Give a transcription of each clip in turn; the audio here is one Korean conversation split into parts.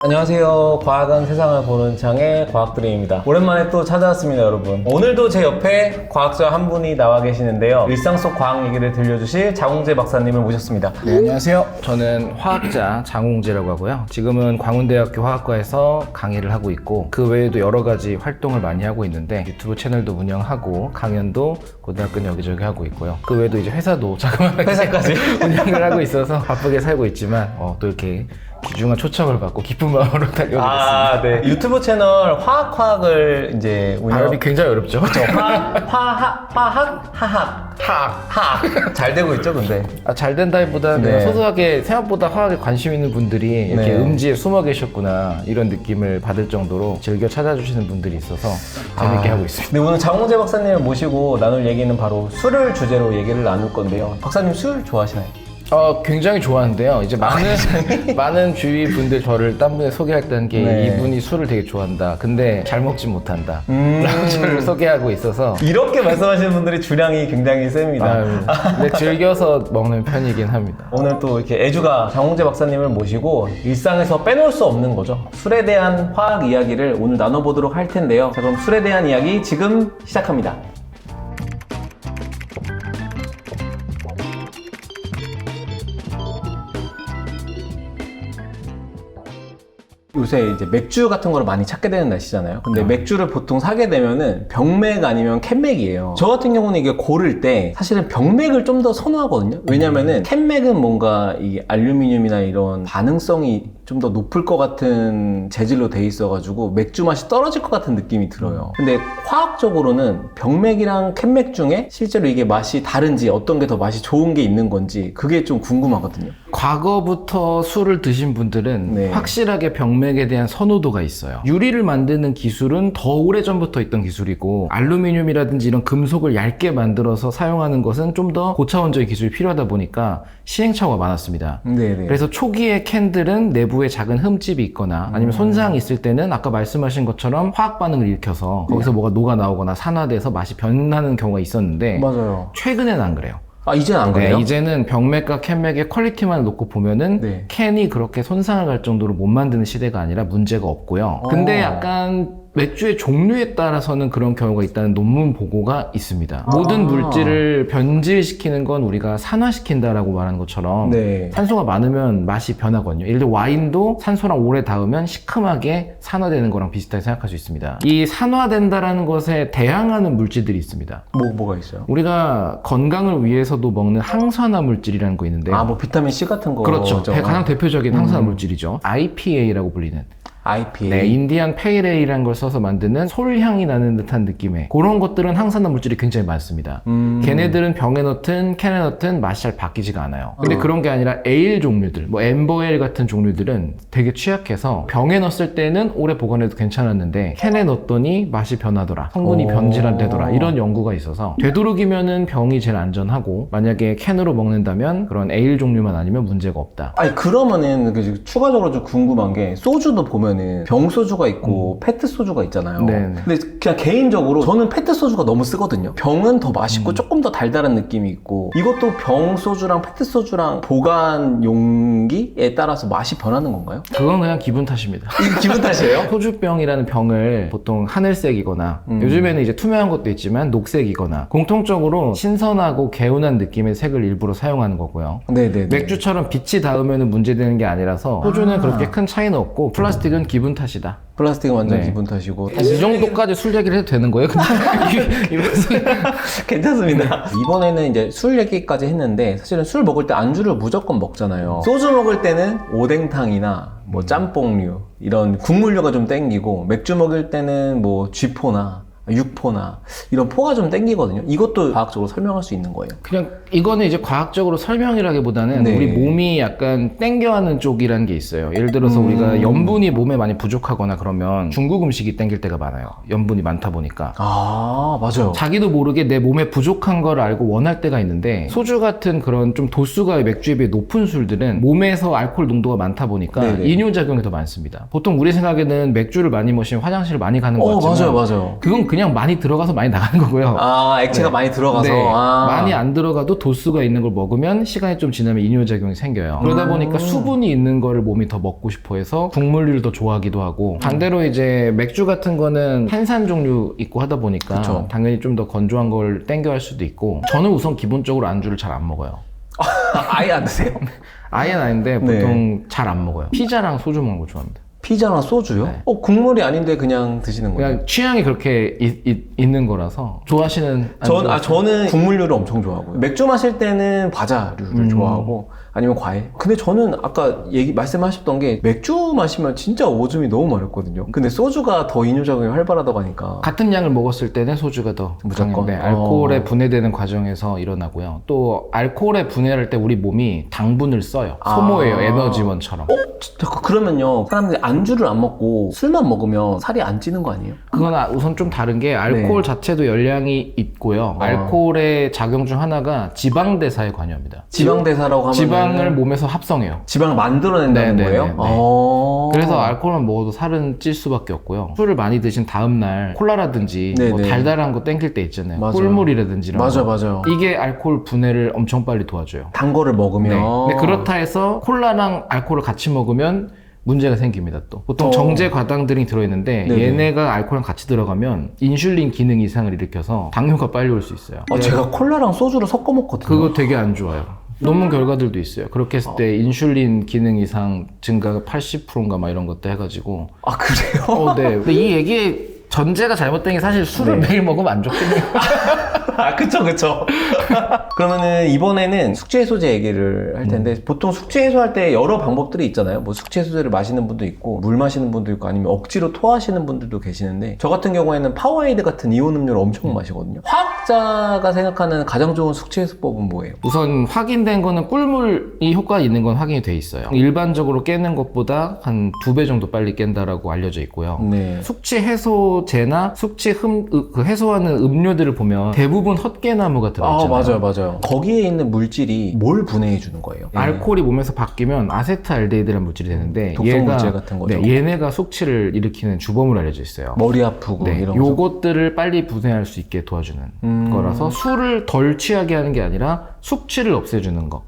안녕하세요. 과학은 세상을 보는 창의 과학드림입니다. 오랜만에 또 찾아왔습니다, 여러분. 오늘도 제 옆에 과학자 한 분이 나와 계시는데요. 일상 속 과학 얘기를 들려주실 장홍재 박사님을 모셨습니다. 네, 안녕하세요. 저는 화학자 장홍재라고 하고요. 지금은 광운대학교 화학과에서 강의를 하고 있고 그 외에도 여러 가지 활동을 많이 하고 있는데 유튜브 채널도 운영하고 강연도 고등학교는 여기저기 하고 있고요. 그 외에도 이제 회사도 자그마하게 회사까지 운영을 하고 있어서 바쁘게 살고 있지만 또 이렇게 귀중한 초청을 받고 기쁜 마음으로 달려오고 있습니다. 네. 유튜브 채널 화학을 이제 발음이 굉장히 어렵죠? 화학. 잘 되고 있죠, 근데? 잘 된다기보다는 네. 소소하게 생각보다 화학에 관심 있는 분들이 이렇게 네. 음지에 숨어 계셨구나 이런 느낌을 받을 정도로 즐겨 찾아주시는 분들이 있어서 재밌게 하고 있습니다. 네, 오늘 장홍재 박사님을 모시고 나눌 얘기는 바로 술을 주제로 얘기를 나눌 건데요. 박사님 술 좋아하시나요? 굉장히 좋아하는데요. 이제 많은 주위 분들 저를 딴 분에 소개할 게 네. 이분이 술을 되게 좋아한다. 근데 잘 먹지 못한다. 라고 저를 소개하고 있어서 이렇게 말씀하시는 분들이 주량이 굉장히 셉니다. 근데 즐겨서 먹는 편이긴 합니다. 오늘 또 이렇게 애주가 장홍재 박사님을 모시고 일상에서 빼놓을 수 없는 거죠. 술에 대한 화학 이야기를 오늘 나눠보도록 할 텐데요. 자, 그럼 술에 대한 이야기 지금 시작합니다. 요새 이제 맥주 같은 거를 많이 찾게 되는 날씨잖아요. 근데 맥주를 보통 사게 되면은 병맥 아니면 캔맥이에요. 저 같은 경우는 이게 고를 때 사실은 병맥을 좀 더 선호하거든요. 왜냐면은 캔맥은 뭔가 이 알루미늄이나 이런 반응성이 좀 더 높을 것 같은 재질로 돼 있어가지고 맥주 맛이 떨어질 것 같은 느낌이 들어요. 근데 화학적으로는 병맥이랑 캔맥 중에 실제로 이게 맛이 다른지 어떤 게 더 맛이 좋은 게 있는 건지 그게 좀 궁금하거든요. 과거부터 술을 드신 분들은 네. 확실하게 병맥에 대한 선호도가 있어요. 유리를 만드는 기술은 더 오래전부터 있던 기술이고 알루미늄이라든지 이런 금속을 얇게 만들어서 사용하는 것은 좀 더 고차원적인 기술이 필요하다 보니까 시행착오가 많았습니다. 네네. 그래서 초기에 캔들은 내부에 작은 흠집이 있거나 아니면 손상이 있을 때는 아까 말씀하신 것처럼 화학 반응을 일으켜서 거기서 뭐가 녹아 나오거나 산화돼서 맛이 변하는 경우가 있었는데 맞아요. 최근에는 안 그래요. 이제는 안 그래요? 네, 이제는 병맥과 캔맥의 퀄리티만 놓고 보면은 네. 캔이 그렇게 손상을 갈 정도로 못 만드는 시대가 아니라 문제가 없고요. 근데 약간 맥주의 종류에 따라서는 그런 경우가 있다는 논문 보고가 있습니다. 모든 물질을 변질시키는 건 우리가 산화시킨다라고 말하는 것처럼 네. 산소가 많으면 맛이 변하거든요. 예를 들어 와인도 산소랑 오래 닿으면 시큼하게 산화되는 거랑 비슷하게 생각할 수 있습니다. 이 산화된다라는 것에 대항하는 물질들이 있습니다. 뭐가 있어요? 우리가 건강을 위해서도 먹는 항산화 물질이라는 거 있는데요. 뭐 비타민 C 같은 거. 그렇죠. 가장 대표적인 항산화 물질이죠. IPA라고 불리는. IPA. 네, 인디안 페일에일이라는 걸 써서 만드는 솔향이 나는 듯한 느낌의 그런 것들은 항산화 물질이 굉장히 많습니다. 걔네들은 병에 넣든 캔에 넣든 맛이 잘 바뀌지가 않아요. 근데 그런 게 아니라 에일 종류들, 뭐 엠버에일 같은 종류들은 되게 취약해서 병에 넣었을 때는 오래 보관해도 괜찮았는데 캔에 넣었더니 맛이 변하더라, 성분이 변질되더라, 이런 연구가 있어서 되도록이면은 병이 제일 안전하고 만약에 캔으로 먹는다면 그런 에일 종류만 아니면 문제가 없다. 그러면은 추가적으로 좀 궁금한 게 소주도 보면은 병소주가 있고 페트소주가 있잖아요. 네네. 근데 그냥 개인적으로 저는 페트소주가 너무 쓰거든요. 병은 더 맛있고 조금 더 달달한 느낌이 있고 이것도 병소주랑 페트소주랑 보관 용기에 따라서 맛이 변하는 건가요? 그건 그냥 기분 탓입니다. 이거 기분 탓이에요? 소주병이라는 병을 보통 하늘색이거나 요즘에는 이제 투명한 것도 있지만 녹색이거나 공통적으로 신선하고 개운한 느낌의 색을 일부러 사용하는 거고요. 네네. 맥주처럼 빛이 닿으면 문제되는 게 아니라서 소주는 그렇게 큰 차이는 없고 플라스틱은 기분 탓이다. 플라스틱은 완전 네. 기분 탓이고. 이 정도까지 술 얘기를 해도 되는 거예요? 괜찮습니다. 이번에는 이제 술 얘기까지 했는데 사실은 술 먹을 때 안주를 무조건 먹잖아요. 소주 먹을 때는 오뎅탕이나 뭐 짬뽕류 이런 국물류가 좀 땡기고 맥주 먹을 때는 뭐 쥐포나 육포나 이런 포가 좀 땡기거든요. 이것도 과학적으로 설명할 수 있는 거예요. 그냥 이거는 이제 과학적으로 설명이라기보다는 네. 우리 몸이 약간 땡겨하는 쪽이라는 게 있어요. 예를 들어서 우리가 염분이 몸에 많이 부족하거나 그러면 중국 음식이 땡길 때가 많아요. 염분이 많다 보니까. 맞아요. 자기도 모르게 내 몸에 부족한 걸 알고 원할 때가 있는데 소주 같은 그런 좀 도수가 맥주에 비해 높은 술들은 몸에서 알코올 농도가 많다 보니까 네네. 이뇨작용이 더 많습니다. 보통 우리 생각에는 맥주를 많이 마시면 화장실을 많이 가는 것 같지만 맞아요. 그건 그냥 많이 들어가서 많이 나가는 거고요. 아, 액체가 네. 많이 들어가서. 네. 아. 많이 안 들어가도 도수가 있는 걸 먹으면 시간이 좀 지나면 이뇨작용이 생겨요. 그러다 보니까 수분이 있는 거를 몸이 더 먹고 싶어 해서 국물류를 더 좋아하기도 하고, 반대로 이제 맥주 같은 거는 탄산 종류 있고 하다 보니까 그쵸. 당연히 좀 더 건조한 걸 땡겨 할 수도 있고, 저는 우선 기본적으로 안주를 잘 안 먹어요. 아예 안 드세요? 아예는 아닌데 보통 잘 안 먹어요. 피자랑 소주 먹는 거 좋아합니다. 피자랑 소주요? 네. 국물이 아닌데 그냥 드시는 거예요? 그냥 취향이 그렇게 있는 거라서. 좋아하시는 안주? 저는 국물류를 엄청 좋아하고요. 맥주 마실 때는 과자류를 좋아하고 아니면 과일. 근데 저는 아까 말씀하셨던 게 맥주 마시면 진짜 오줌이 너무 마렵거든요. 근데 소주가 더 이뇨작용이 활발하다고 하니까. 같은 양을 먹었을 때는 소주가 더 무조건? 강한데, 알코올에 분해되는 과정에서 일어나고요. 또 알코올에 분해할 때 우리 몸이 당분을 써요. 소모해요. 에너지원처럼. 그러면요, 사람들이 안주를 안 먹고 술만 먹으면 살이 안 찌는 거 아니에요? 그건 우선 좀 다른 게, 알코올 자체도 열량이 있고요. 알코올의 작용 중 하나가 지방대사에 관여합니다. 지방대사라고 하면 지방을 몸에서 합성해요. 지방을 만들어낸다는 네, 거예요? 네, 네. 그래서 알코올만 먹어도 살은 찔 수밖에 없고요. 술을 많이 드신 다음날 콜라라든지 네, 뭐 네. 달달한 거 땡길 때 있잖아요. 맞아요. 꿀물이라든지 이런 거. 맞아요. 이게 알코올 분해를 엄청 빨리 도와줘요. 단 거를 먹으면. 네. 근데 그렇다 해서 콜라랑 알코올을 같이 먹으면 문제가 생깁니다. 또 보통 정제 과당들이 들어있는데, 네네. 얘네가 알코올랑 같이 들어가면 인슐린 기능 이상을 일으켜서 당뇨가 빨리 올 수 있어요. 제가 콜라랑 소주를 섞어 먹거든요. 그거 되게 안 좋아요. 논문 결과들도 있어요. 그렇게 했을 때 인슐린 기능 이상 증가가 80%인가 막 이런 것도 해가지고. 아, 그래요? 네. 근데 이 얘기의 전제가 잘못된 게, 사실 술을 매일 먹으면 안 좋겠네요. 아, 그쵸. 그러면은 이번에는 숙취해소제 얘기를 할 텐데, 보통 숙취해소할 때 여러 방법들이 있잖아요. 뭐 숙취해소제를 마시는 분도 있고, 물 마시는 분도 있고, 아니면 억지로 토하시는 분들도 계시는데, 저 같은 경우에는 파워에이드 같은 이온 음료를 엄청 마시거든요. 화학자가 생각하는 가장 좋은 숙취해소법은 뭐예요? 우선 확인된 거는 꿀물이 효과가 있는 건 확인이 돼 있어요. 일반적으로 깨는 것보다 한 2배 정도 빨리 깬다라고 알려져 있고요. 네. 숙취 해소제나 숙취 해소하는 음료들을 보면 대부분 헛개나무가 들어있잖아요. 맞아요. 거기에 있는 물질이 뭘 분해해 주는 거예요? 알코올이 몸에서 바뀌면 아세트알데히드라는 물질이 되는데, 독성 물질 같은 거죠? 네, 얘네가 숙취를 일으키는 주범으로 알려져 있어요. 머리 아프고 네, 이런 거. 요것들을 빨리 분해할 수 있게 도와주는 거라서, 술을 덜 취하게 하는 게 아니라 숙취를 없애주는 거,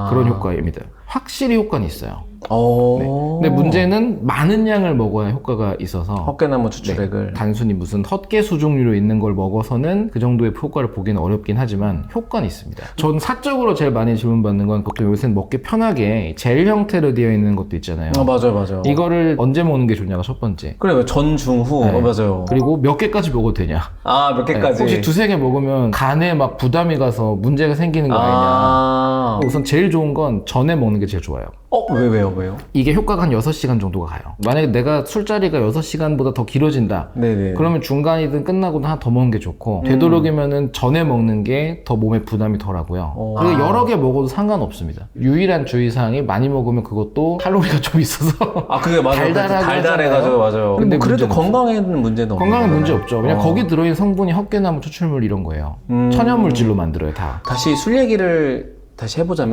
그런 효과입니다. 확실히 효과는 있어요. 네. 근데 문제는 많은 양을 먹어야 효과가 있어서, 헛개나무 추출액을. 단순히 무슨 헛개수 종류로 있는 걸 먹어서는 그 정도의 효과를 보기는 어렵긴 하지만 효과는 있습니다. 전 사적으로 제일 많이 질문받는 건, 보통 요새는 먹기 편하게 젤 형태로 되어 있는 것도 있잖아요. 맞아요. 이거를 언제 먹는 게 좋냐가 첫 번째. 그래요. 전, 중, 후. 네. 맞아요. 그리고 몇 개까지 먹어도 되냐. 몇 개까지. 혹시 2-3개 먹으면 간에 막 부담이 가서 문제가 생기는 거 아니냐. 우선 제일 좋은 건 전에 먹는 게 제일 좋아요. 왜요? 이게 효과가 한 6시간 정도가 가요. 만약에 내가 술자리가 6시간보다 더 길어진다. 네네. 그러면 중간이든 끝나고는 하나 더 먹는 게 좋고, 되도록이면은 전에 먹는 게 더 몸에 부담이 덜하고요. 그리고 여러 개 먹어도 상관없습니다. 유일한 주의사항이, 많이 먹으면 그것도 칼로리가 좀 있어서 그게 맞아요. 달달해가지고. 맞아요. 근데 그래도 문제는 건강에는 문제는 없는 건강에 거잖아요. 문제 없죠. 그냥 거기 들어있는 성분이 헛개나무 추출물 이런 거예요. 천연물질로 만들어요, 다. 다시 술 얘기를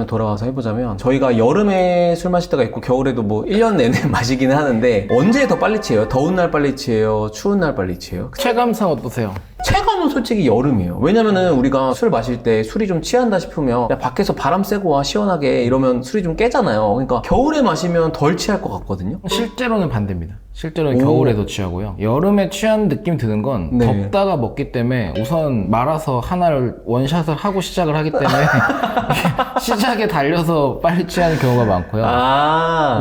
돌아와서 해보자면, 저희가 여름에 술 마실 때가 있고 겨울에도 뭐 1년 내내 마시긴 하는데, 언제 더 빨리 취해요? 더운 날 빨리 취해요? 추운 날 빨리 취해요? 체감상 어떠세요? 체감은 솔직히 여름이에요. 왜냐면은 우리가 술 마실 때 술이 좀 취한다 싶으면, 야, 밖에서 바람 쐬고 와, 시원하게, 이러면 술이 좀 깨잖아요. 그러니까 겨울에 마시면 덜 취할 것 같거든요. 실제로는 반대입니다. 실제로는 겨울에도 취하고요. 여름에 취한 느낌이 드는 건, 덥다가 먹기 때문에 우선 말아서 하나를 원샷을 하고 시작을 하기 때문에 시작에 달려서 빨리 취하는 경우가 많고요.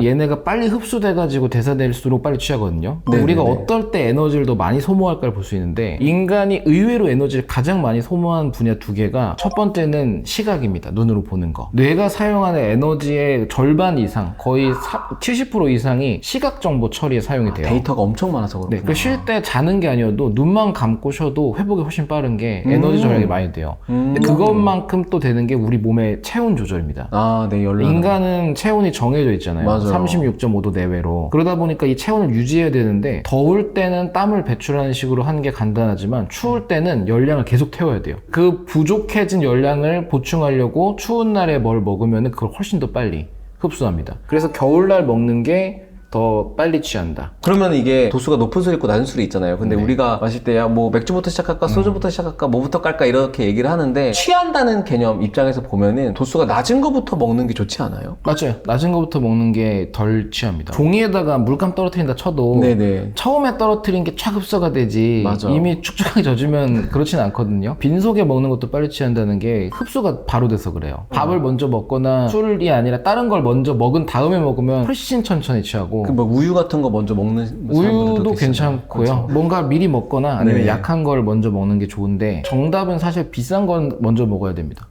얘네가 빨리 흡수돼가지고 대사될수록 빨리 취하거든요. 우리가 어떨 때 에너지를 더 많이 소모할까를 볼 수 있는데, 인간이 의외로 에너지를 가장 많이 소모한 분야 2개가, 첫 번째는 시각입니다. 눈으로 보는 거. 뇌가 사용하는 에너지의 절반 이상, 거의 70% 이상이 시각 정보 처리에 사용이 돼요. 데이터가 엄청 많아서 그렇구나. 네, 쉴 때 자는 게 아니어도 눈만 감고 쉬어도 회복이 훨씬 빠른 게 에너지 절약이 많이 돼요. 근데 그것만큼 또 되는 게 우리 몸의 체온 조절입니다. 네, 인간은 체온이 정해져 있잖아요. 맞아요. 36.5도 내외로. 그러다 보니까 이 체온을 유지해야 되는데, 더울 때는 땀을 배출하는 식으로 하는 게 간단하지만, 추울 때는 열량을 계속 태워야 돼요. 그 부족해진 열량을 보충하려고 추운 날에 뭘 먹으면 그걸 훨씬 더 빨리 흡수합니다. 그래서 겨울날 먹는 게 더 빨리 취한다. 그러면 이게 도수가 높은 술 있고 낮은 술이 있잖아요. 근데 네. 우리가 마실 때 야 뭐 맥주부터 시작할까 소주부터 시작할까 뭐부터 깔까 이렇게 얘기를 하는데 취한다는 개념 입장에서 보면은 도수가 낮은 거부터 먹는 게 좋지 않아요? 맞아요. 낮은 거부터 먹는 게 덜 취합니다. 종이에다가 물감 떨어뜨린다 쳐도 네네. 처음에 떨어뜨린 게 촥 흡수가 되지 맞아. 이미 축축하게 젖으면 그렇진 않거든요. 빈속에 먹는 것도 빨리 취한다는 게 흡수가 바로 돼서 그래요. 밥을 먼저 먹거나 술이 아니라 다른 걸 먼저 먹은 다음에 먹으면 훨씬 천천히 취하고 그 뭐 우유 같은 거 먼저 먹는 사람들도 우유도 계시잖아요. 괜찮고요. 그렇죠. 뭔가 미리 먹거나 아니면 네. 약한 걸 먼저 먹는 게 좋은데 정답은 사실 비싼 건 먼저 먹어야 됩니다.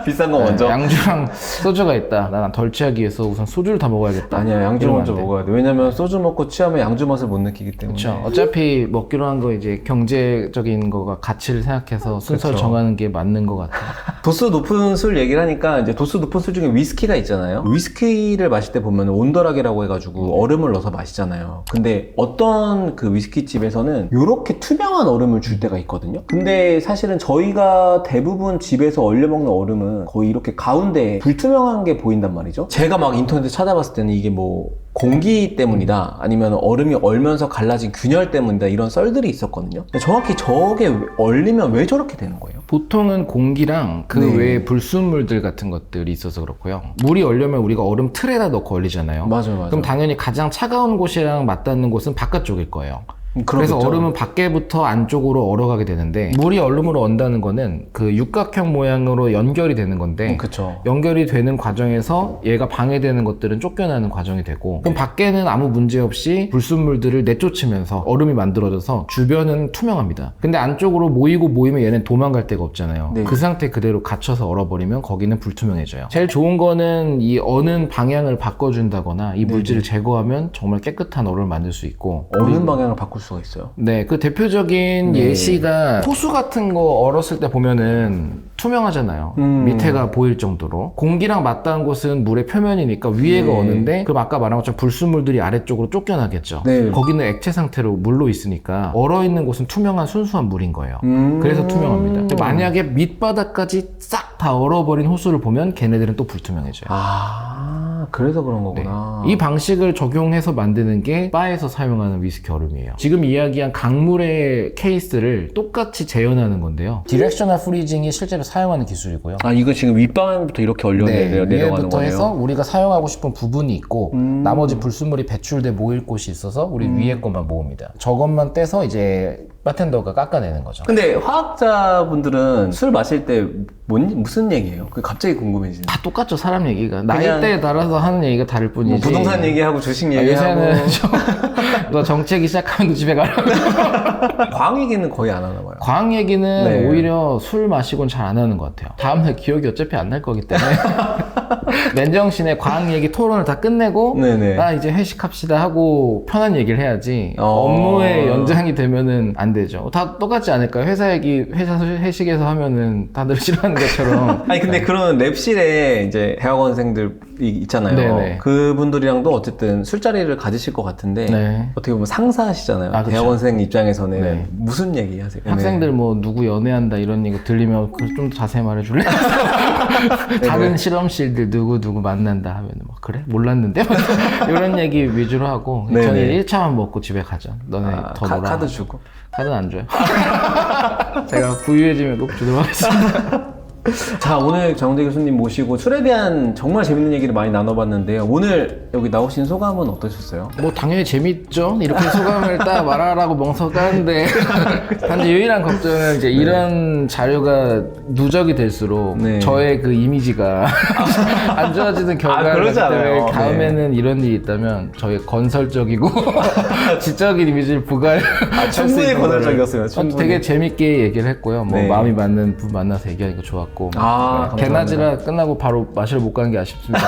비싼 거 먼저? 네, 양주랑 소주가 있다. 난 덜 취하기 위해서 우선 소주를 다 먹어야겠다. 아니야, 양주 이러면 먼저 안 돼. 먹어야 돼. 왜냐면 소주 먹고 취하면 양주 맛을 못 느끼기 때문에. 그렇죠. 어차피 먹기로 한 거 이제 경제적인 거가 가치를 생각해서 순서를 그쵸. 정하는 게 맞는 것 같아요. 도수 높은 술 얘기를 하니까 이제 도수 높은 술 중에 위스키가 있잖아요. 위스키를 마실 때 보면 온도락이라고 해가지고 얼음을 넣어서 마시잖아요. 근데 어떤 그 위스키 집에서는 이렇게 투명한 얼음을 줄 때가 있거든요. 근데 사실은 저희가 대부분 집에서 얼려 먹는 얼음은 거의 이렇게 가운데 불투명한 게 보인단 말이죠. 제가 막 인터넷에 찾아봤을 때는 이게 뭐 공기 때문이다 아니면 얼음이 얼면서 갈라진 균열 때문이다 이런 썰들이 있었거든요. 근데 정확히 저게 얼리면 왜 저렇게 되는 거예요? 보통은 공기랑 그 네. 외에 불순물들 같은 것들이 있어서 그렇고요. 물이 얼려면 우리가 얼음 틀에다 넣고 얼리잖아요. 맞아요. 그럼 당연히 가장 차가운 곳이랑 맞닿는 곳은 바깥쪽일 거예요. 그래서 그렇겠죠. 얼음은 밖에부터 안쪽으로 얼어가게 되는데 물이 얼음으로 언다는 거는 그 육각형 모양으로 연결이 되는 건데 그쵸. 연결이 되는 과정에서 얘가 방해되는 것들은 쫓겨나는 과정이 되고 그럼 밖에는 아무 문제 없이 불순물들을 내쫓으면서 얼음이 만들어져서 주변은 투명합니다. 근데 안쪽으로 모이면 얘는 도망갈 데가 없잖아요. 네. 그 상태 그대로 갇혀서 얼어버리면 거기는 불투명해져요. 제일 좋은 거는 이 어는 방향을 바꿔준다거나 이 물질을 제거하면 정말 깨끗한 얼음을 만들 수 있고 어느 방향을 바꿀 수가 있어요. 네, 그 대표적인 네. 예시가 호수 같은 거 얼었을 때 보면은 투명하잖아요. 밑에가 보일 정도로. 공기랑 맞닿은 곳은 물의 표면이니까 위에가 네. 어는데 그럼 아까 말한 것처럼 불순물들이 아래쪽으로 쫓겨나겠죠. 네. 거기는 액체 상태로 물로 있으니까 얼어있는 곳은 투명한 순수한 물인 거예요. 그래서 투명합니다. 근데 만약에 밑바닥까지 싹 다 얼어버린 호수를 보면 걔네들은 또 불투명해져요. 아, 그래서 그런 거구나. 이 방식을 적용해서 만드는 게 바에서 사용하는 위스키 얼음이에요. 지금 이야기한 강물의 케이스를 똑같이 재현하는 건데요. 디렉셔널 프리징이 실제로 사용하는 기술이고요. 아, 이거 지금 윗방향부터 이렇게 내려가는 위에부터 거네요. 해서 우리가 사용하고 싶은 부분이 있고 나머지 불순물이 배출돼 모일 곳이 있어서 우리 위에 것만 모읍니다. 저것만 떼서 이제 바텐더가 깎아내는 거죠. 근데 화학자분들은 술 마실 때 무슨 얘기예요? 그 갑자기 궁금해지네. 다 똑같죠, 사람 얘기가. 나이대에 따라서 하는 얘기가 다를 뿐이지. 뭐 부동산 얘기하고 주식 아, 얘기하고 요새는 너 정책이 시작하면 집에 가라고. 광 얘기는 거의 안 하나 봐요. 과학 얘기는 네. 오히려 술 마시고는 잘 안 하는 것 같아요. 다음날 기억이 어차피 안 날 거기 때문에 맨정신에 과학 얘기 토론을 다 끝내고 네네. 나 이제 회식합시다 하고 편한 얘기를 해야지 어. 업무의 연장이 되면은 안 되죠. 다 똑같지 않을까요? 회사 얘기 회사 회식에서 하면은 다들 싫어하는 것처럼. 아니 근데 그런 랩실에 이제 대학원생들 있잖아요. 네네. 그분들이랑도 어쨌든 술자리를 가지실 것 같은데 네. 어떻게 보면 상사시잖아요. 아, 그쵸. 대학원생 입장에서는 네. 무슨 얘기 하세요? 학생들 뭐 누구 연애한다 이런 얘기 들리면 좀 더 자세히 말해줄래? 다른 실험실들 누구 만난다 하면 뭐 그래? 몰랐는데? 이런 얘기 위주로 하고 네네. 저는 1차만 먹고 집에 가죠. 너네 더 놀아. 카드 주고. 카드는 안 줘요. 제가 부유해지면 꼭 주도록 하겠습니다. 자, 오늘 정재 교수님 모시고 술에 대한 정말 재밌는 얘기를 많이 나눠봤는데요. 오늘 여기 나오신 소감은 어떠셨어요? 뭐 당연히 재밌죠. 이렇게 소감을 딱 말하라고 멍석 까는데 단지 유일한 걱정은 이제 이런 자료가 누적이 될수록 네. 저의 그 이미지가 안 좋아지는 결과를 그러지 봤기 때문에 않아요. 다음에는 이런 일이 있다면 저의 건설적이고 지적인 이미지를 부과할 수 충분히 있는 거를 건설적이었어요. 충분히. 되게 재밌게 얘기를 했고요. 뭐 네. 마음이 맞는 분 만나서 얘기하니까 좋았고 아, 네. 개나지라 끝나고 바로 마시러 못 가는 게 아쉽습니다.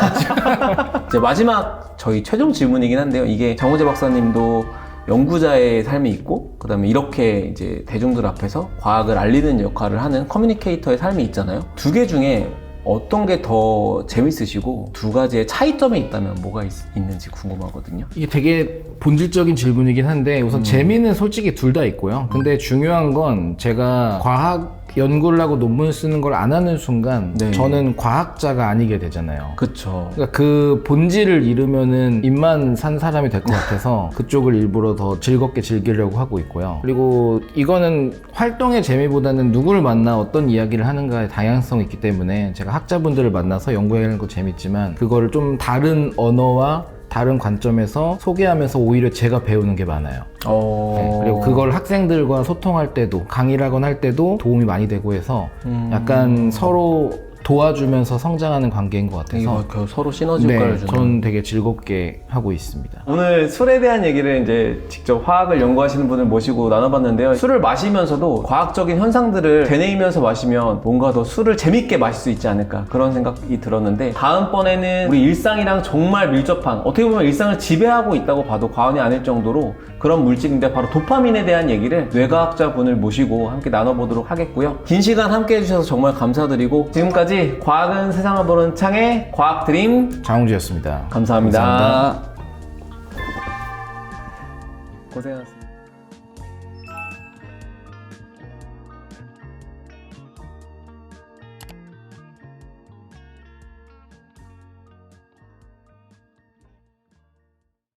이제 마지막 저희 최종 질문이긴 한데요. 이게 장호재 박사님도 연구자의 삶이 있고, 그 다음에 이렇게 이제 대중들 앞에서 과학을 알리는 역할을 하는 커뮤니케이터의 삶이 있잖아요. 두 개 중에 어떤 게 더 재밌으시고 두 가지의 차이점이 있다면 뭐가 있는지 궁금하거든요. 이게 되게 본질적인 질문이긴 한데 우선 재미는 솔직히 둘 다 있고요. 근데 중요한 건 제가 과학 연구를 하고 논문 쓰는 걸 안 하는 순간 네. 저는 과학자가 아니게 되잖아요. 그쵸. 그러니까 그 본질을 잃으면은 입만 산 사람이 될 것 같아서 그쪽을 일부러 더 즐겁게 즐기려고 하고 있고요. 그리고 이거는 활동의 재미보다는 누구를 만나 어떤 이야기를 하는가의 다양성이 있기 때문에 제가 학자분들을 만나서 연구하는 거 재밌지만 그거를 좀 다른 언어와 다른 관점에서 소개하면서 오히려 제가 배우는 게 많아요. 네, 그리고 그걸 학생들과 소통할 때도 강의를 하거나 할 때도 도움이 많이 되고 해서 약간 서로 도와주면서 성장하는 관계인 것 같아서 서로 시너지 효과를 주는. 저는 되게 즐겁게 하고 있습니다. 오늘 술에 대한 얘기를 이제 직접 화학을 연구하시는 분을 모시고 나눠봤는데요. 술을 마시면서도 과학적인 현상들을 되뇌이면서 마시면 뭔가 더 술을 재밌게 마실 수 있지 않을까 그런 생각이 들었는데 다음번에는 우리 일상이랑 정말 밀접한 어떻게 보면 일상을 지배하고 있다고 봐도 과언이 아닐 정도로 그런 물질인데 바로 도파민에 대한 얘기를 뇌과학자 분을 모시고 함께 나눠보도록 하겠고요. 긴 시간 함께 해주셔서 정말 감사드리고 지금까지 과학은 세상을 보는 창의 과학드림 장웅주였습니다. 감사합니다. 감사합니다. 고생하셨습니다.